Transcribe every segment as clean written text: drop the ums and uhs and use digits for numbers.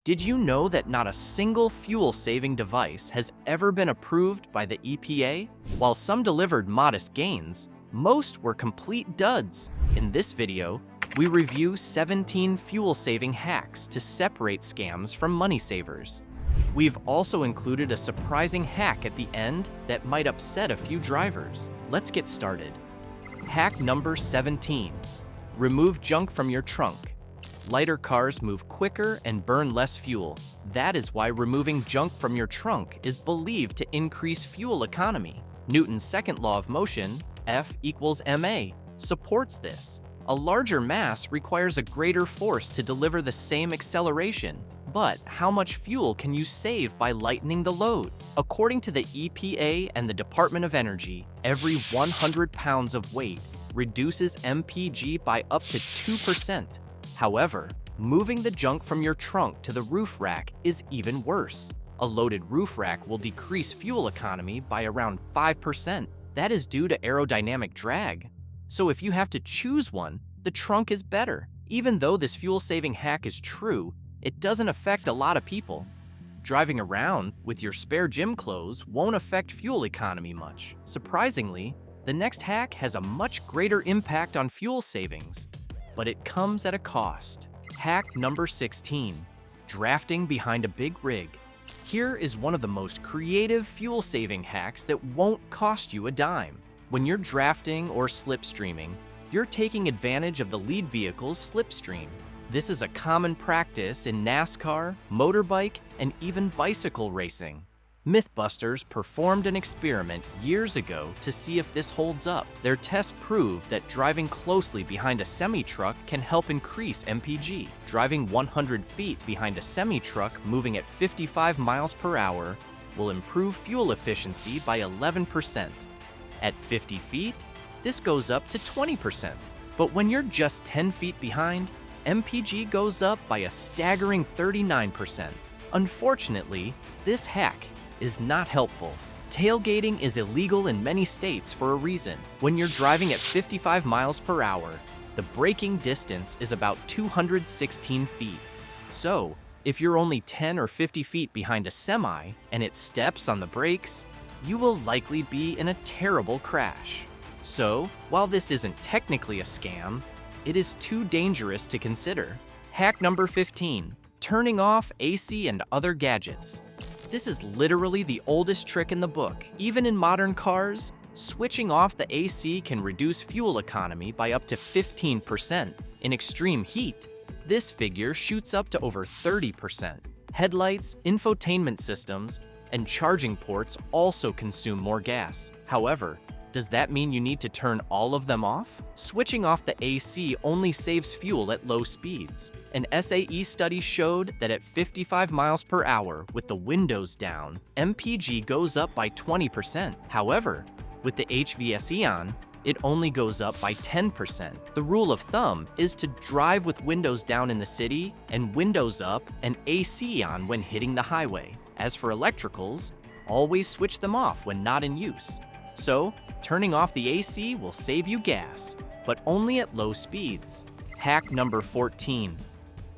Did you know that not a single fuel-saving device has ever been approved by the EPA? While some delivered modest gains, most were complete duds. In this video, we review 17 fuel-saving hacks to separate scams from money savers. We've also included a surprising hack at the end that might upset a few drivers. Let's get started. Hack number 17. Remove junk from your trunk. Lighter cars move quicker and burn less fuel. That is why removing junk from your trunk is believed to increase fuel economy. Newton's second law of motion, F equals ma, supports this. A larger mass requires a greater force to deliver the same acceleration. But how much fuel can you save by lightening the load? According to the EPA and the Department of Energy, every 100 pounds of weight reduces MPG by up to 2%. However, moving the junk from your trunk to the roof rack is even worse. A loaded roof rack will decrease fuel economy by around 5%. That is due to aerodynamic drag. So if you have to choose one, the trunk is better. Even though this fuel-saving hack is true, it doesn't affect a lot of people. Driving around with your spare gym clothes won't affect fuel economy much. Surprisingly, the next hack has a much greater impact on fuel savings, but it comes at a cost. Hack number 16. Drafting behind a big rig. Here is one of the most creative fuel-saving hacks that won't cost you a dime. When you're drafting or slipstreaming, you're taking advantage of the lead vehicle's slipstream. This is a common practice in NASCAR, motorbike, and even bicycle racing. Mythbusters performed an experiment years ago to see if this holds up. Their test proved that driving closely behind a semi-truck can help increase MPG. Driving 100 feet behind a semi-truck moving at 55 miles per hour will improve fuel efficiency by 11%. At 50 feet, this goes up to 20%. But when you're just 10 feet behind, MPG goes up by a staggering 39%. Unfortunately, this hack is not helpful. Tailgating is illegal in many states for a reason. When you're driving at 55 miles per hour, the braking distance is about 216 feet. So, if you're only 10 or 50 feet behind a semi and it steps on the brakes, you will likely be in a terrible crash. So, while this isn't technically a scam, it is too dangerous to consider. Hack number 15. Turning off AC and other gadgets. This is literally the oldest trick in the book. Even in modern cars, switching off the AC can reduce fuel economy by up to 15%. In extreme heat, this figure shoots up to over 30%. Headlights, infotainment systems, and charging ports also consume more gas. However, does that mean you need to turn all of them off? Switching off the AC only saves fuel at low speeds. An SAE study showed that at 55 miles per hour with the windows down, MPG goes up by 20%. However, with the HVAC on, it only goes up by 10%. The rule of thumb is to drive with windows down in the city and windows up and AC on when hitting the highway. As for electricals, always switch them off when not in use. So, turning off the AC will save you gas, but only at low speeds. Hack number 14.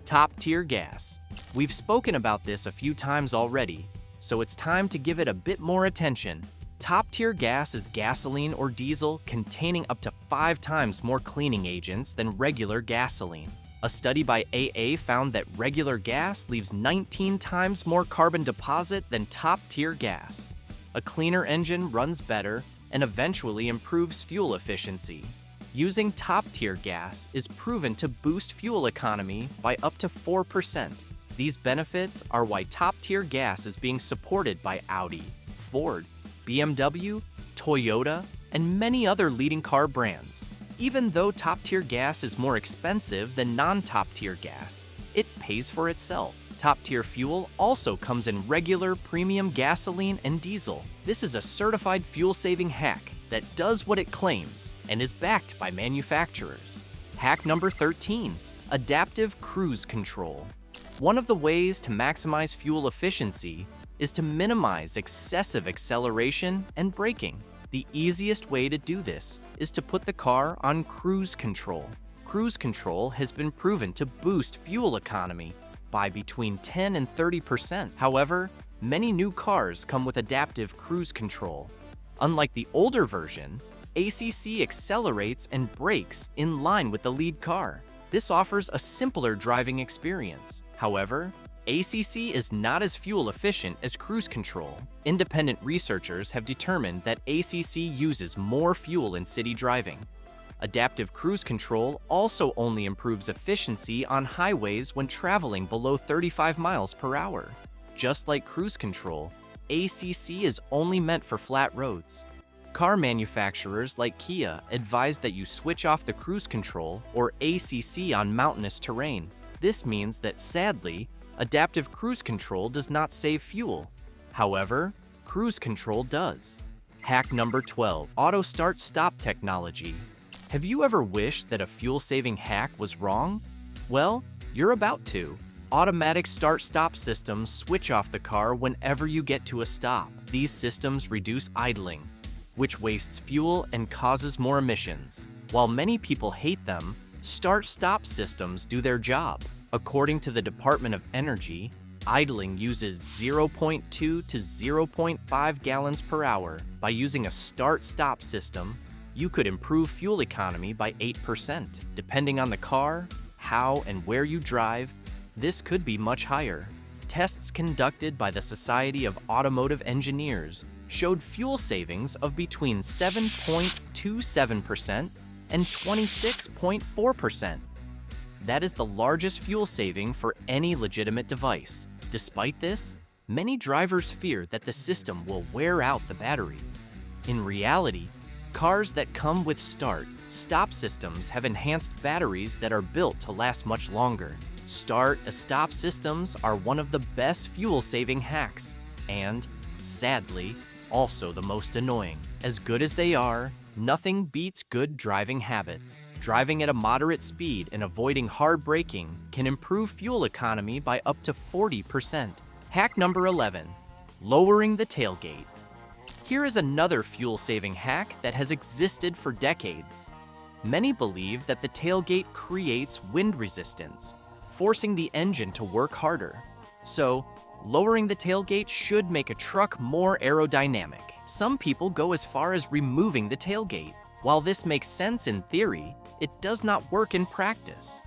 Top-tier gas. We've spoken about this a few times already, so it's time to give it a bit more attention. Top-tier gas is gasoline or diesel containing up to 5 times more cleaning agents than regular gasoline. A study by AA found that regular gas leaves 19 times more carbon deposit than top-tier gas. A cleaner engine runs better and eventually improves fuel efficiency. Using top-tier gas is proven to boost fuel economy by up to 4%. These benefits are why top-tier gas is being supported by Audi, Ford, BMW, Toyota, and many other leading car brands. Even though top-tier gas is more expensive than non-top-tier gas, it pays for itself. Top-tier fuel also comes in regular premium gasoline and diesel. This is a certified fuel-saving hack that does what it claims and is backed by manufacturers. Hack number 13. Adaptive cruise control. One of the ways to maximize fuel efficiency is to minimize excessive acceleration and braking. The easiest way to do this is to put the car on cruise control. Cruise control has been proven to boost fuel economy by between 10 and 30%. However, many new cars come with adaptive cruise control. Unlike the older version, ACC accelerates and brakes in line with the lead car. This offers a simpler driving experience. However, ACC is not as fuel efficient as cruise control. Independent researchers have determined that ACC uses more fuel in city driving. Adaptive cruise control also only improves efficiency on highways when traveling below 35 miles per hour. Just like cruise control, ACC is only meant for flat roads. Car manufacturers like Kia advise that you switch off the cruise control or ACC on mountainous terrain. This means that, sadly, adaptive cruise control does not save fuel. However, cruise control does. Hack number 12, auto start-stop technology. Have you ever wished that a fuel-saving hack was wrong? Well, you're about to. Automatic start-stop systems switch off the car whenever you get to a stop. These systems reduce idling, which wastes fuel and causes more emissions. While many people hate them, start-stop systems do their job. According to the Department of Energy, idling uses 0.2 to 0.5 gallons per hour. By using a start-stop system, you could improve fuel economy by 8%. Depending on the car, how, and where you drive, this could be much higher. Tests conducted by the Society of Automotive Engineers showed fuel savings of between 7.27% and 26.4%. That is the largest fuel saving for any legitimate device. Despite this, many drivers fear that the system will wear out the battery. In reality, cars that come with start-stop systems have enhanced batteries that are built to last much longer. Start-stop systems are one of the best fuel-saving hacks, and, sadly, also the most annoying. As good as they are, nothing beats good driving habits. Driving at a moderate speed and avoiding hard braking can improve fuel economy by up to 40%. Hack number 11, lowering the tailgate. Here is another fuel-saving hack that has existed for decades. Many believe that the tailgate creates wind resistance, forcing the engine to work harder. So, lowering the tailgate should make a truck more aerodynamic. Some people go as far as removing the tailgate. While this makes sense in theory, it does not work in practice.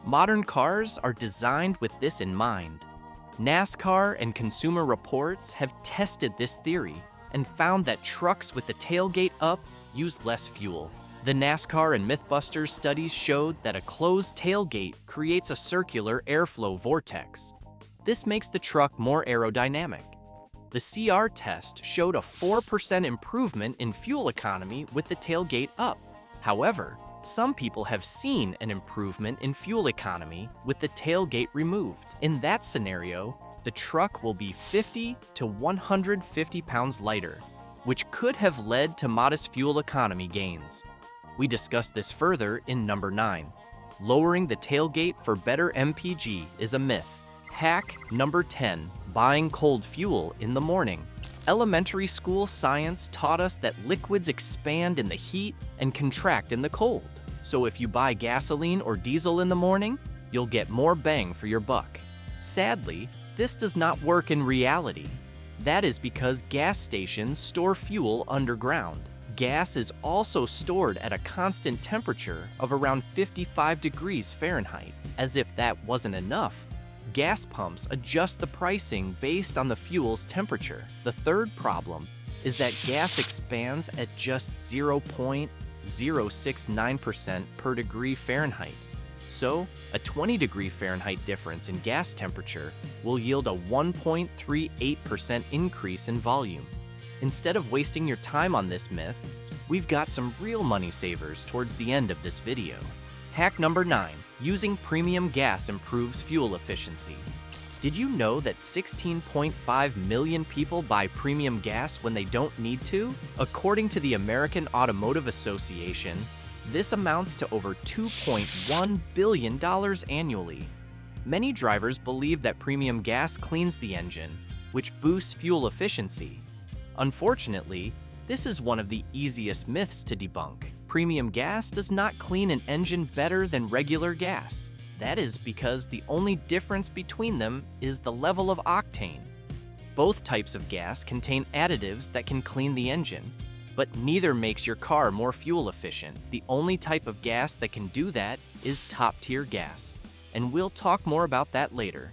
Modern cars are designed with this in mind. NASCAR and Consumer Reports have tested this theory and found that trucks with the tailgate up use less fuel. The NASCAR and Mythbusters studies showed that a closed tailgate creates a circular airflow vortex. This makes the truck more aerodynamic. The CR test showed a 4% improvement in fuel economy with the tailgate up. However, some people have seen an improvement in fuel economy with the tailgate removed. In that scenario, the truck will be 50 to 150 pounds lighter, which could have led to modest fuel economy gains. We discuss this further in number 9. Lowering the tailgate for better MPG is a myth. Hack number 10, buying cold fuel in the morning. Elementary school science taught us that liquids expand in the heat and contract in the cold. So if you buy gasoline or diesel in the morning, you'll get more bang for your buck. Sadly, this does not work in reality. That is because gas stations store fuel underground. Gas is also stored at a constant temperature of around 55 degrees Fahrenheit. As if that wasn't enough, gas pumps adjust the pricing based on the fuel's temperature. The third problem is that gas expands at just 0.069% per degree Fahrenheit. So, a 20 degree Fahrenheit difference in gas temperature will yield a 1.38% increase in volume. Instead of wasting your time on this myth, we've got some real money savers towards the end of this video. Hack number 9, using premium gas improves fuel efficiency. Did you know that 16.5 million people buy premium gas when they don't need to? According to the American Automotive Association, this amounts to over $2.1 billion annually. Many drivers believe that premium gas cleans the engine, which boosts fuel efficiency. Unfortunately, this is one of the easiest myths to debunk. Premium gas does not clean an engine better than regular gas. That is because the only difference between them is the level of octane. Both types of gas contain additives that can clean the engine, but neither makes your car more fuel efficient. The only type of gas that can do that is top-tier gas, and we'll talk more about that later.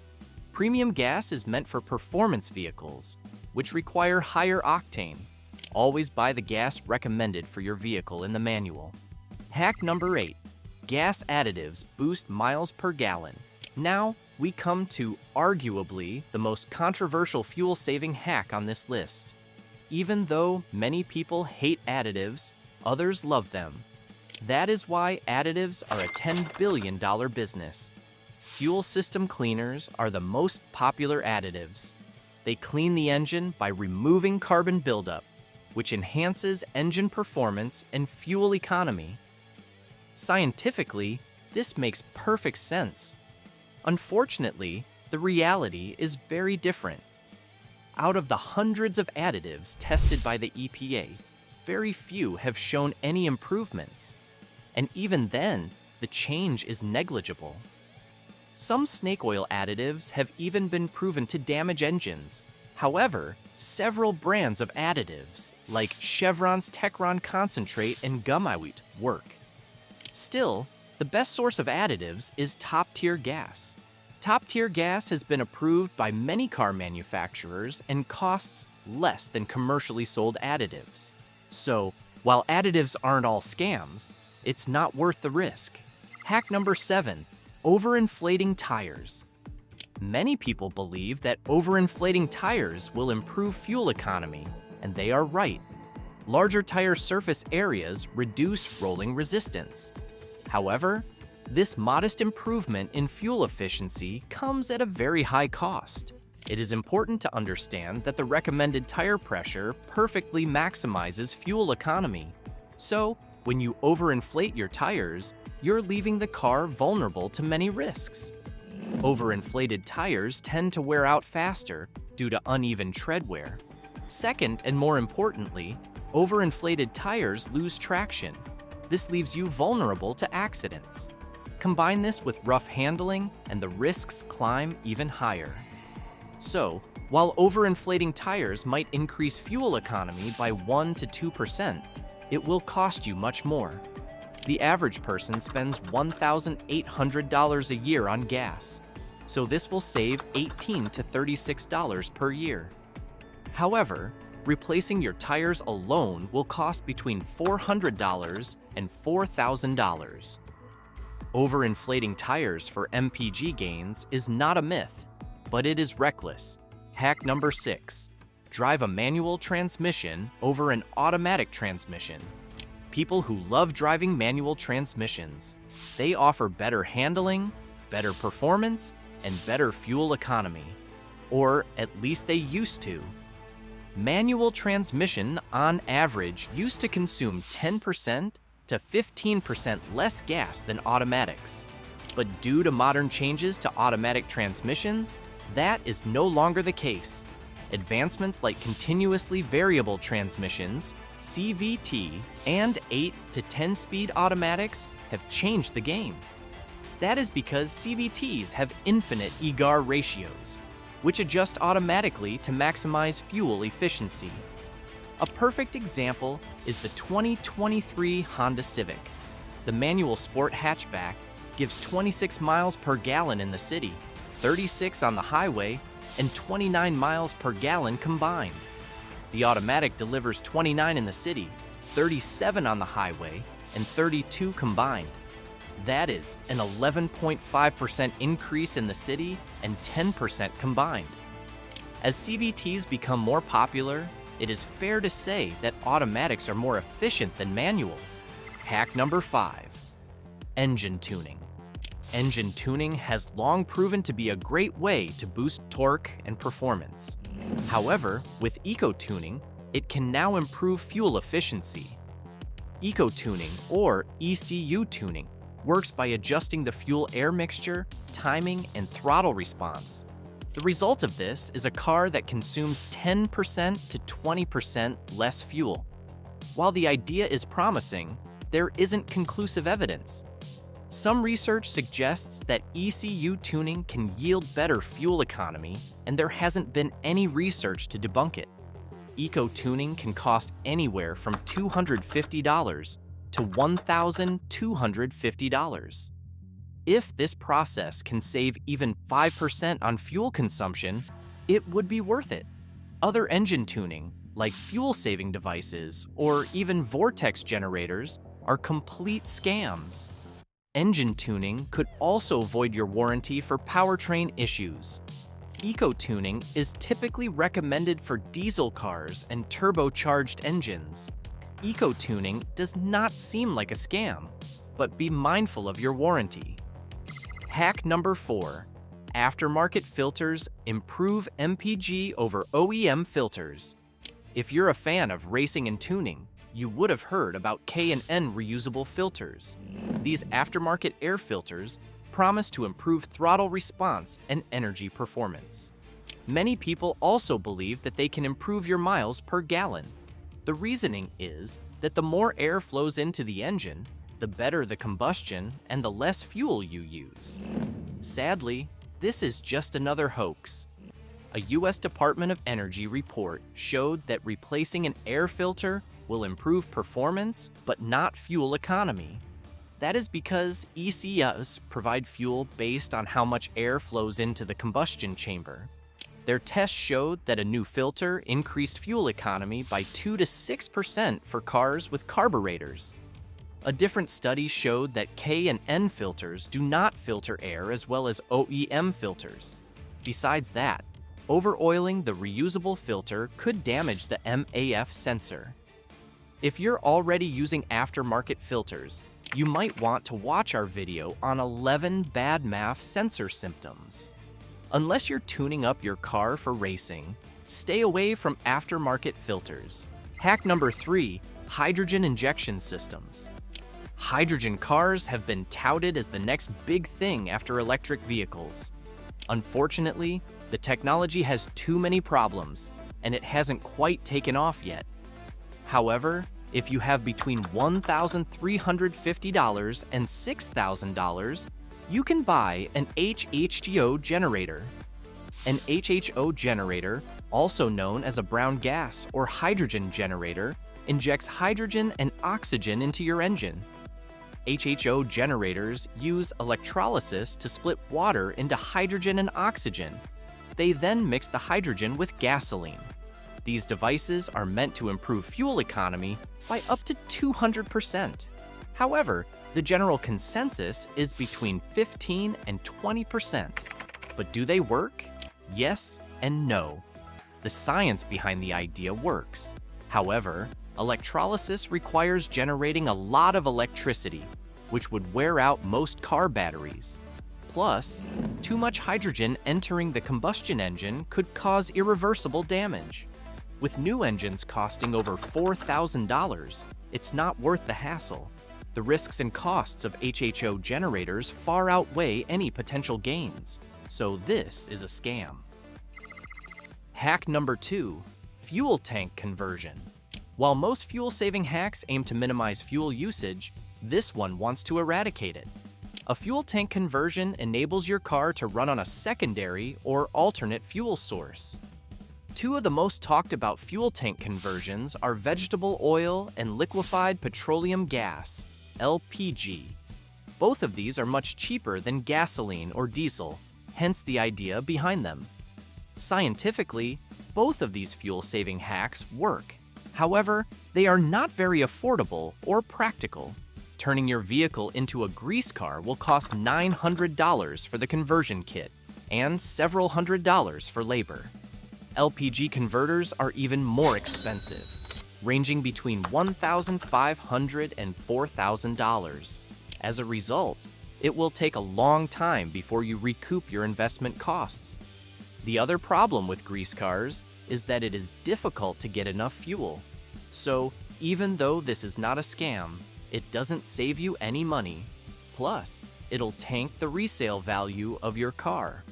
Premium gas is meant for performance vehicles, which require higher octane. Always buy the gas recommended for your vehicle in the manual. Hack number 8. Gas additives boost miles per gallon. Now, we come to arguably the most controversial fuel-saving hack on this list. Even though many people hate additives, others love them. That is why additives are a $10 billion business. Fuel system cleaners are the most popular additives. They clean the engine by removing carbon buildup, which enhances engine performance and fuel economy. Scientifically, this makes perfect sense. Unfortunately, the reality is very different. Out of the hundreds of additives tested by the EPA, very few have shown any improvements, and even then, the change is negligible. Some snake oil additives have even been proven to damage engines. However, several brands of additives, like Chevron's Techron Concentrate and Gumawheat, work. Still, the best source of additives is top-tier gas. Top-tier gas has been approved by many car manufacturers and costs less than commercially sold additives. So, while additives aren't all scams, it's not worth the risk. Hack number 7. Overinflating tires. Many people believe that overinflating tires will improve fuel economy, and they are right. Larger tire surface areas reduce rolling resistance. However, this modest improvement in fuel efficiency comes at a very high cost. It is important to understand that the recommended tire pressure perfectly maximizes fuel economy. So, when you overinflate your tires, you're leaving the car vulnerable to many risks. Overinflated tires tend to wear out faster due to uneven tread wear. Second, and more importantly, overinflated tires lose traction. This leaves you vulnerable to accidents. Combine this with rough handling, and the risks climb even higher. So, while overinflating tires might increase fuel economy by 1 to 2%, it will cost you much more. The average person spends $1,800 a year on gas, so this will save $18 to $36 per year. However, replacing your tires alone will cost between $400 and $4,000. Overinflating tires for MPG gains is not a myth, but it is reckless. Hack number 6. Drive a manual transmission over an automatic transmission. People who love driving manual transmissions. They offer better handling, better performance, and better fuel economy. Or at least they used to. Manual transmission, on average, used to consume 10% to 15% less gas than automatics. But due to modern changes to automatic transmissions, that is no longer the case. Advancements like continuously variable transmissions, CVT, and 8 to 10-speed automatics have changed the game. That is because CVTs have infinite EGAR ratios, which adjust automatically to maximize fuel efficiency. A perfect example is the 2023 Honda Civic. The manual sport hatchback gives 26 miles per gallon in the city, 36 on the highway, and 29 miles per gallon combined. The automatic delivers 29 in the city, 37 on the highway, and 32 combined. That is an 11.5% increase in the city and 10% combined. As CVTs become more popular, it is fair to say that automatics are more efficient than manuals. Hack number 5. Engine tuning. Engine tuning has long proven to be a great way to boost torque and performance. However, with eco-tuning, it can now improve fuel efficiency. Eco-tuning, or ECU tuning, works by adjusting the fuel-air mixture, timing, and throttle response. The result of this is a car that consumes 10% to 20% less fuel. While the idea is promising, there isn't conclusive evidence. Some research suggests that ECU tuning can yield better fuel economy, and there hasn't been any research to debunk it. Eco-tuning can cost anywhere from $250 to $1,250. If this process can save even 5% on fuel consumption, it would be worth it. Other engine tuning, like fuel-saving devices or even Vortex generators, are complete scams. Engine tuning could also void your warranty for powertrain issues. Eco-tuning is typically recommended for diesel cars and turbocharged engines. Eco-tuning does not seem like a scam, but be mindful of your warranty. Hack number 4. Aftermarket filters improve MPG over OEM filters. If you're a fan of racing and tuning, you would have heard about K&N reusable filters. These aftermarket air filters promise to improve throttle response and energy performance. Many people also believe that they can improve your miles per gallon. The reasoning is that the more air flows into the engine, the better the combustion and the less fuel you use. Sadly, this is just another hoax. A U.S. Department of Energy report showed that replacing an air filter will improve performance but not fuel economy. That is because ECUs provide fuel based on how much air flows into the combustion chamber. Their tests showed that a new filter increased fuel economy by 2 to 6% for cars with carburetors. A different study showed that K&N filters do not filter air as well as OEM filters. Besides that, over-oiling the reusable filter could damage the MAF sensor. If you're already using aftermarket filters, you might want to watch our video on 11 bad MAF sensor symptoms. Unless you're tuning up your car for racing, stay away from aftermarket filters. Hack number 3, hydrogen injection systems. Hydrogen cars have been touted as the next big thing after electric vehicles. Unfortunately, the technology has too many problems, and it hasn't quite taken off yet. However, if you have between $1,350 and $6,000, you can buy an HHGO generator. An HHO generator, also known as a brown gas or hydrogen generator, injects hydrogen and oxygen into your engine. HHO generators use electrolysis to split water into hydrogen and oxygen. They then mix the hydrogen with gasoline. These devices are meant to improve fuel economy by up to 200%. However, the general consensus is between 15 and 20%. But do they work? Yes and no. The science behind the idea works. However, electrolysis requires generating a lot of electricity, which would wear out most car batteries. Plus, too much hydrogen entering the combustion engine could cause irreversible damage. With new engines costing over $4,000, it's not worth the hassle. The risks and costs of HHO generators far outweigh any potential gains, so this is a scam. Hack number 2, fuel tank conversion. While most fuel-saving hacks aim to minimize fuel usage, this one wants to eradicate it. A fuel tank conversion enables your car to run on a secondary or alternate fuel source. Two of the most talked about fuel tank conversions are vegetable oil and liquefied petroleum gas, LPG. Both of these are much cheaper than gasoline or diesel, hence the idea behind them. Scientifically, both of these fuel-saving hacks work. However, they are not very affordable or practical. Turning your vehicle into a grease car will cost $900 for the conversion kit and several $100s for labor. LPG converters are even more expensive, ranging between $1,500 and $4,000. As a result, it will take a long time before you recoup your investment costs. The other problem with grease cars is that it is difficult to get enough fuel. So, even though this is not a scam, it doesn't save you any money. Plus, it'll tank the resale value of your car.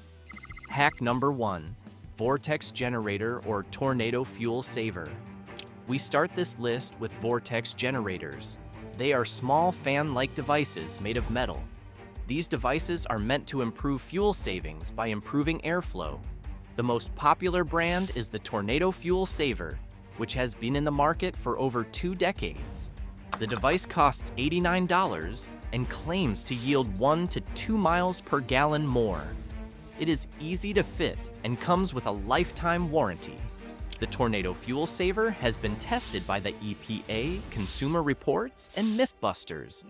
Hack number 1, Vortex generator or tornado fuel saver. We start this list with Vortex generators. They are small fan-like devices made of metal. These devices are meant to improve fuel savings by improving airflow. The most popular brand is the Tornado Fuel Saver, which has been in the market for over 2 decades. The device costs $89 and claims to yield 1 to 2 miles per gallon more. It is easy to fit and comes with a lifetime warranty. The Tornado Fuel Saver has been tested by the EPA, Consumer Reports, and Mythbusters.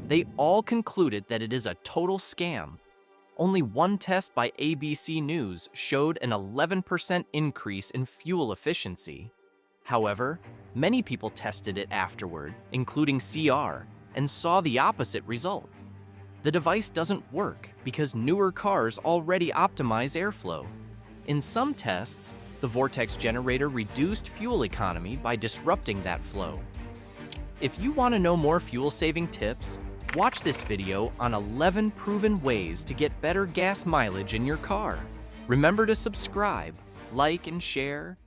They all concluded that it is a total scam. Only one test by ABC News showed an 11% increase in fuel efficiency. However, many people tested it afterward, including CR, and saw the opposite result. The device doesn't work because newer cars already optimize airflow. In some tests, the Vortex generator reduced fuel economy by disrupting that flow. If you want to know more fuel-saving tips, watch this video on 11 proven ways to get better gas mileage in your car. Remember to subscribe, like, and share,